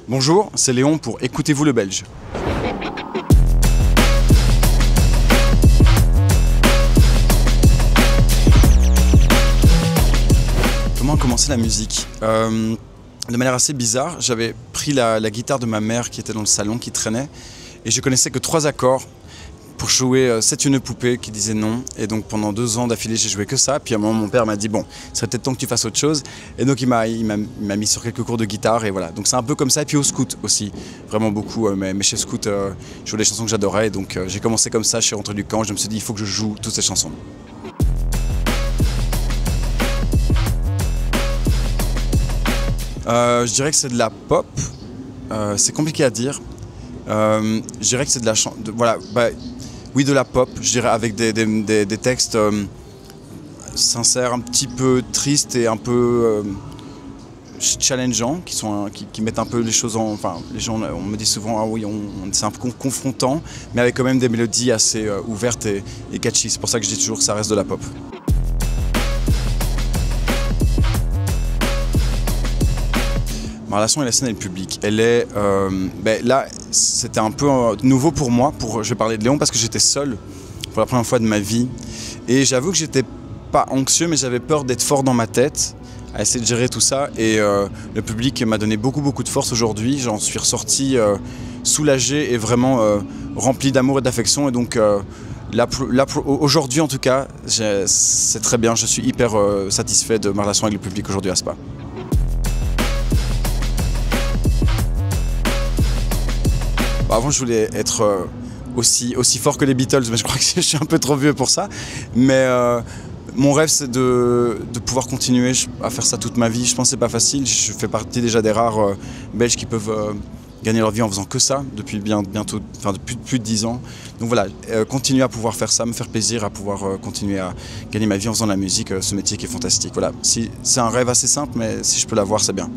Bonjour, c'est Léon pour Écoutez-vous le Belge. Comment a commencé la musique? De manière assez bizarre, j'avais pris la guitare de ma mère qui était dans le salon, qui traînait, et je connaissais que 3 accords pour jouer C'est une poupée qui disait non. Et donc pendant 2 ans d'affilée, j'ai joué que ça. Puis à un moment, mon père m'a dit bon, il serait peut-être temps que tu fasses autre chose. Et donc il m'a mis sur quelques cours de guitare et voilà. Donc c'est un peu comme ça. Et puis au scout aussi, vraiment beaucoup. Mais chez scout, je jouais des chansons que j'adorais. Et donc j'ai commencé comme ça. Je suis rentré du camp. Je me suis dit il faut que je joue toutes ces chansons. Je dirais que c'est de la pop. C'est compliqué à dire. Je dirais que c'est de la chanson. Voilà. Oui, de la pop, je dirais, avec des textes sincères, un petit peu tristes et un peu challengeants, qui mettent un peu les choses en... Enfin, les gens, on me dit souvent, ah oui, c'est un peu confrontant, mais avec quand même des mélodies assez ouvertes et catchy. C'est pour ça que je dis toujours que ça reste de la pop. Ma relation avec la scène et le public, elle est... là, c'était un peu nouveau pour moi, je vais parler de Léon, parce que j'étais seul pour la première fois de ma vie. Et j'avoue que j'étais pas anxieux, mais j'avais peur d'être fort dans ma tête, à essayer de gérer tout ça. Et le public m'a donné beaucoup de force aujourd'hui. J'en suis ressorti soulagé et vraiment rempli d'amour et d'affection. Et donc aujourd'hui, en tout cas, c'est très bien. Je suis hyper satisfait de ma relation avec le public aujourd'hui à Spa. Avant, je voulais être aussi fort que les Beatles, mais je crois que je suis un peu trop vieux pour ça. Mais mon rêve, c'est de pouvoir continuer à faire ça toute ma vie. Je pense que c'est pas facile. Je fais partie déjà des rares Belges qui peuvent gagner leur vie en faisant que ça depuis bientôt, enfin depuis plus de 10 ans. Donc voilà, continuer à pouvoir faire ça, me faire plaisir, à pouvoir continuer à gagner ma vie en faisant de la musique, ce métier qui est fantastique. Voilà, c'est un rêve assez simple, mais si je peux l'avoir, c'est bien.